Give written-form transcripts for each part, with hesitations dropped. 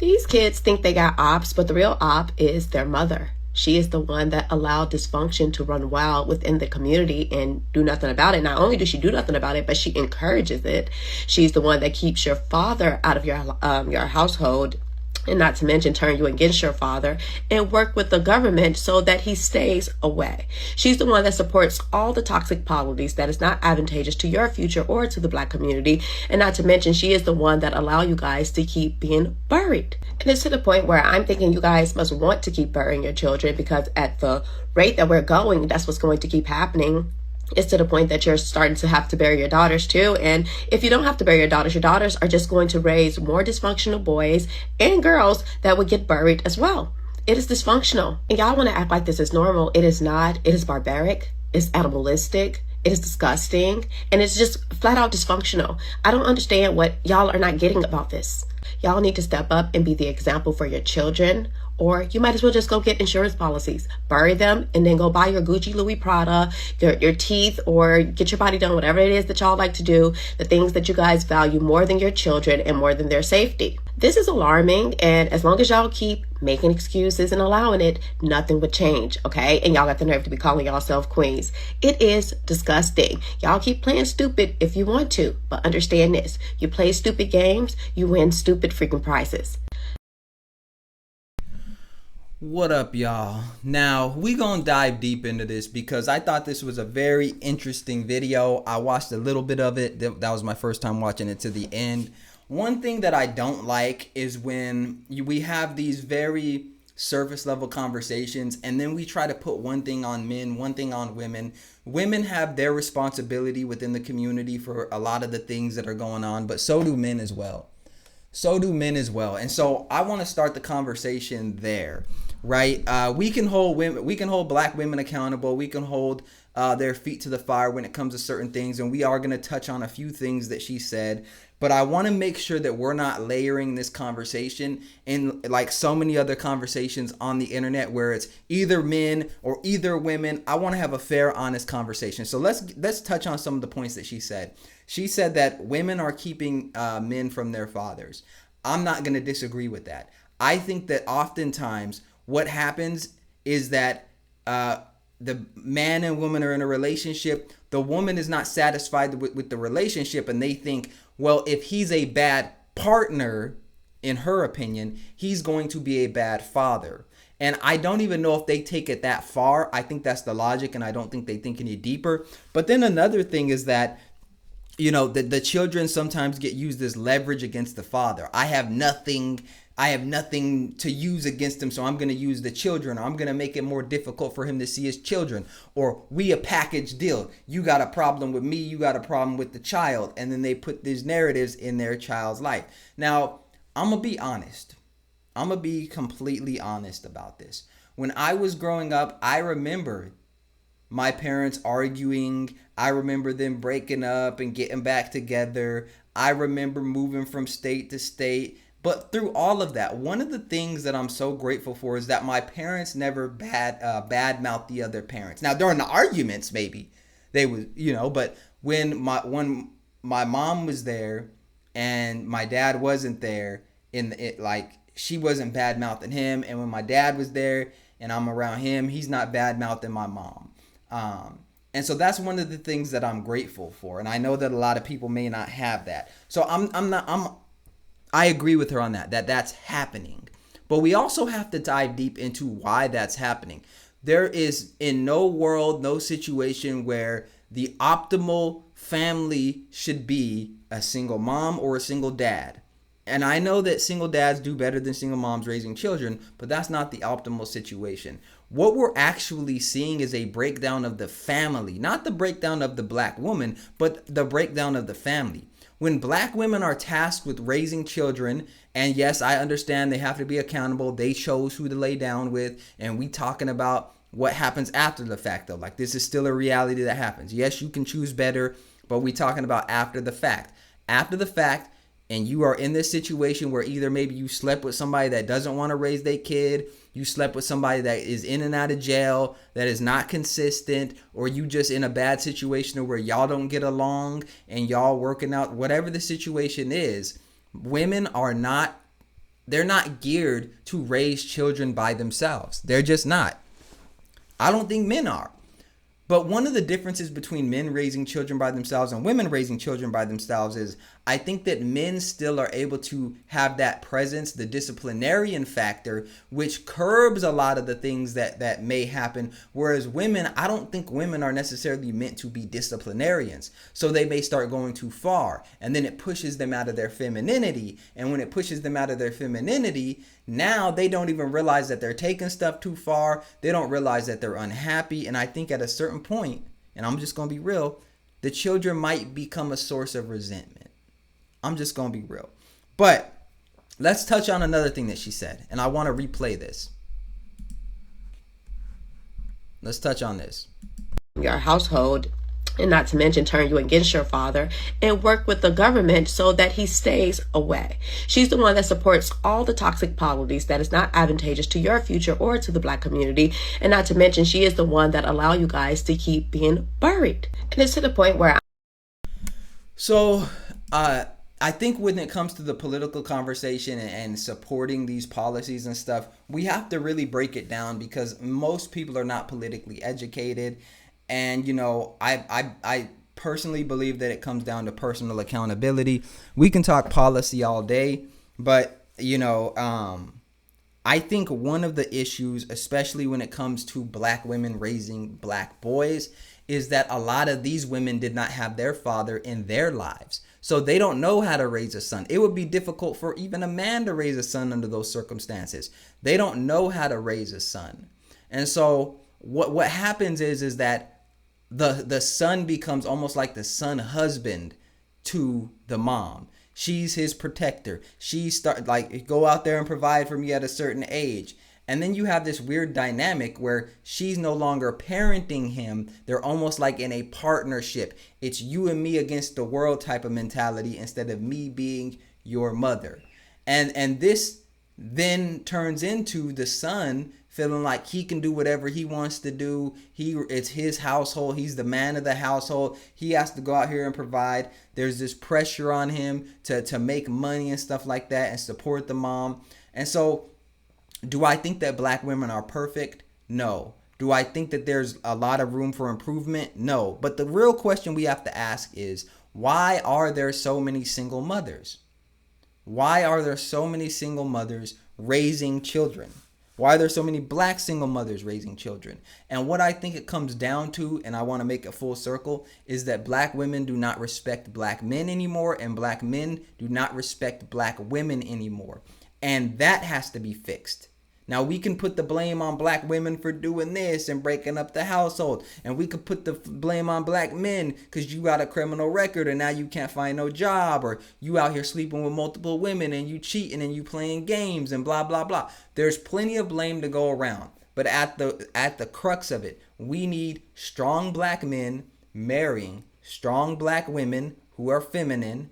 These kids think they got ops, but the real op is their mother. She is the one that allowed dysfunction to run wild within the community and do nothing about it. Not only does she do nothing about it, but she encourages it. She's the one that keeps your father out of your household, and not to mention turn you against your father, and work with the government so that he stays away. She's the one that supports all the toxic policies that is not advantageous to your future or to the Black community. And not to mention, she is the one that allow you guys to keep being buried. And it's to the point where I'm thinking you guys must want to keep burying your children, because at the rate that we're going, that's what's going to keep happening. It's to the point that you're starting to have to bury your daughters too. And if you don't have to bury your daughters are just going to raise more dysfunctional boys and girls that would get buried as well. It is dysfunctional. And y'all want to act like this is normal. It is not. It is barbaric. It's animalistic. It is disgusting. And it's just flat out dysfunctional. I don't understand what y'all are not getting about this. Y'all need to step up and be the example for your children. Or you might as well just go get insurance policies, bury them, and then go buy your Gucci, Louis Prada, your teeth, or get your body done, whatever it is that y'all like to do, the things that you guys value more than your children and more than their safety. This is alarming, and as long as y'all keep making excuses and allowing it, nothing would change, okay? And y'all got the nerve to be calling yourself queens. It is disgusting. Y'all keep playing stupid if you want to, but understand this. You play stupid games, you win stupid freaking prizes. What up, y'all? Now, we gonna dive deep into this because I thought this was a very interesting video. I watched a little bit of it. That was my first time watching it to the end. One thing that I don't like is when we have these very surface level conversations and then we try to put one thing on men, one thing on women. Women have their responsibility within the community for a lot of the things that are going on, but so do men as well. So do men as well. And so I want to start the conversation there. Right, we can hold women, we can hold Black women accountable. We can hold their feet to the fire when it comes to certain things, and we are going to touch on a few things that she said. But I want to make sure that we're not layering this conversation in like so many other conversations on the internet where it's either men or either women. I want to have a fair, honest conversation. So let's touch on some of the points that she said. She said that women are keeping men from their fathers. I'm not going to disagree with that. I think that oftentimes what happens is that the man and woman are in a relationship. The woman is not satisfied with the relationship, and they think, well, if he's a bad partner, in her opinion, he's going to be a bad father. And I don't even know if they take it that far. I think that's the logic, and I don't think they think any deeper. But then another thing is that, you know, the children sometimes get used as leverage against the father. I have nothing to use against him, so I'm going to use the children, or I'm going to make it more difficult for him to see his children, or we a package deal. You got a problem with me, you got a problem with the child, and then they put these narratives in their child's life. Now, I'm going to be honest. I'm going to be completely honest about this. When I was growing up, I remember my parents arguing. I remember them breaking up and getting back together. I remember moving from state to state. But through all of that, one of the things that I'm so grateful for is that my parents never badmouth the other parents. Now, during the arguments, maybe they would, you know, but when my mom was there and my dad wasn't there, she wasn't badmouthing him, and when my dad was there and I'm around him, he's not badmouthing my mom. And so that's one of the things that I'm grateful for, and I know that a lot of people may not have that. So I agree with her on that's happening. But we also have to dive deep into why that's happening. There is in no world, no situation where the optimal family should be a single mom or a single dad. And I know that single dads do better than single moms raising children, but that's not the optimal situation. What we're actually seeing is a breakdown of the family, not the breakdown of the Black woman, but the breakdown of the family. When Black women are tasked with raising children, and yes, I understand they have to be accountable. They chose who to lay down with, and we talking about what happens after the fact, though. Like, this is still a reality that happens. Yes, you can choose better, but we talking about after the fact. After the fact, and you are in this situation where either maybe you slept with somebody that doesn't want to raise their kid, you slept with somebody that is in and out of jail, that is not consistent, or you just in a bad situation where y'all don't get along and y'all working out, whatever the situation is, women are not they're not geared to raise children by themselves. They're just not. I don't think men are. But one of the differences between men raising children by themselves and women raising children by themselves is I think that men still are able to have that presence, the disciplinarian factor, which curbs a lot of the things that may happen. Whereas women, I don't think women are necessarily meant to be disciplinarians. So they may start going too far, and then it pushes them out of their femininity. And when it pushes them out of their femininity, now they don't even realize that they're taking stuff too far. They don't realize that they're unhappy. And I think at a certain point, and I'm just going to be real, the children might become a source of resentment. I'm just going to be real. But let's touch on another thing that she said. And I want to replay this. Let's touch on this. Your household, and not to mention turn you against your father, and work with the government so that he stays away. She's the one that supports all the toxic policies that is not advantageous to your future or to the Black community. And not to mention, she is the one that allow you guys to keep being buried. And it's to the point where I think when it comes to the political conversation and supporting these policies and stuff, we have to really break it down because most people are not politically educated. And, you know, I personally believe that it comes down to personal accountability. We can talk policy all day, but, you know, I think one of the issues, especially when it comes to Black women raising Black boys, is that a lot of these women did not have their father in their lives. So they don't know how to raise a son. It would be difficult for even a man to raise a son under those circumstances. They don't know how to raise a son. And so what happens is that the son becomes almost like the son husband to the mom. She's his protector. She go out there and provide for me at a certain age. And then you have this weird dynamic where she's no longer parenting him. They're almost like in a partnership. It's you and me against the world type of mentality instead of me being your mother. And this then turns into the son feeling like he can do whatever he wants to do. It's his household. He's the man of the household. He has to go out here and provide. There's this pressure on him to make money and stuff like that and support the mom. And so do I think that Black women are perfect? No. Do I think that there's a lot of room for improvement? No. But the real question we have to ask is, why are there so many single mothers? Why are there so many single mothers raising children? Why are there so many Black single mothers raising children? And what I think it comes down to, and I want to make it full circle, is that Black women do not respect Black men anymore, and Black men do not respect Black women anymore. And that has to be fixed. Now, we can put the blame on Black women for doing this and breaking up the household. And we could put the blame on Black men because you got a criminal record and now you can't find no job, or you out here sleeping with multiple women and you cheating and you playing games and blah, blah, blah. There's plenty of blame to go around. But at the crux of it, we need strong Black men marrying strong Black women who are feminine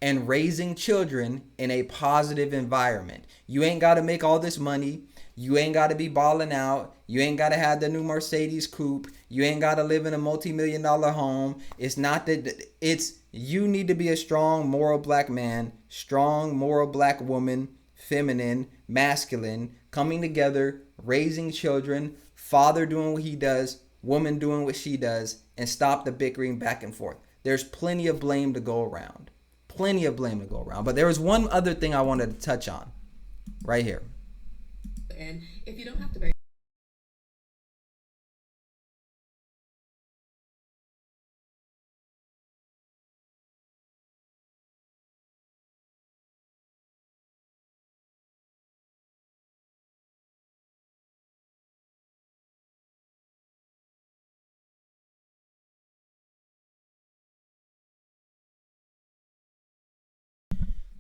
and raising children in a positive environment. You ain't got to make all this money. You ain't got to be balling out. You ain't got to have the new Mercedes coupe. You ain't got to live in a multi-million-dollar home. It's not that. It's you need to be a strong, moral Black man, strong, moral Black woman, feminine, masculine, coming together, raising children, father doing what he does, woman doing what she does, and stop the bickering back and forth. There's plenty of blame to go around. Plenty of blame to go around. But there was one other thing I wanted to touch on right here. And if you don't have to bury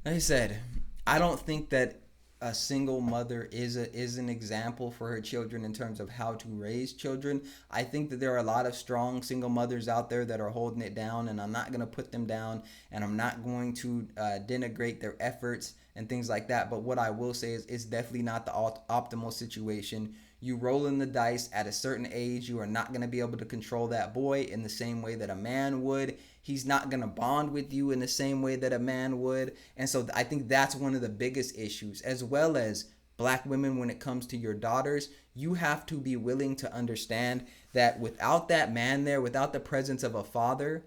Like I said, I don't think that a single mother is an example for her children in terms of how to raise children. I think that there are a lot of strong single mothers out there that are holding it down, and I'm not going to put them down, and I'm not going to denigrate their efforts and things like that. But what I will say is it's definitely not the optimal situation. You roll in the dice at a certain age. You are not going to be able to control that boy in the same way that a man would. He's not going to bond with you in the same way that a man would. And so I think that's one of the biggest issues, as well as black women. When it comes to your daughters, you have to be willing to understand that without that man there, without the presence of a father,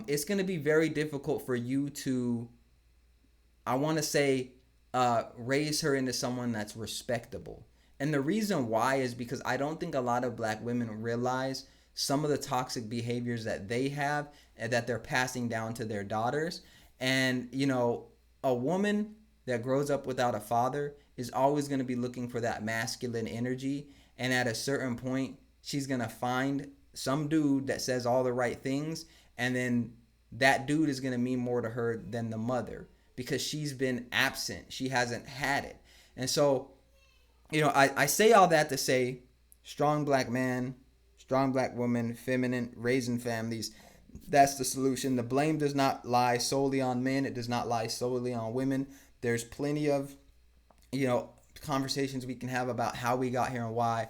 it's going to be very difficult for you to, I want to say, raise her into someone that's respectable. And the reason why is because I don't think a lot of black women realize some of the toxic behaviors that they have and that they're passing down to their daughters. And, you know, a woman that grows up without a father is always going to be looking for that masculine energy. And at a certain point, she's going to find some dude that says all the right things. And then that dude is going to mean more to her than the mother, because she's been absent. She hasn't had it. And so, you know, I say all that to say, strong black man, strong black woman, feminine, raising families, that's the solution. The blame does not lie solely on men. It does not lie solely on women. There's plenty of, you know, conversations we can have about how we got here and why.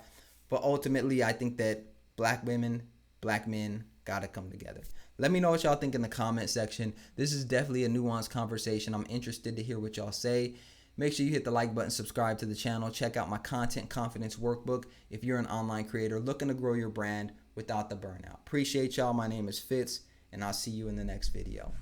But ultimately, I think that black women, black men got to come together. Let me know what y'all think in the comment section. This is definitely a nuanced conversation. I'm interested to hear what y'all say. Make sure you hit the like button, subscribe to the channel, check out my content confidence workbook if you're an online creator looking to grow your brand without the burnout. Appreciate y'all. My name is Fitz, and I'll see you in the next video.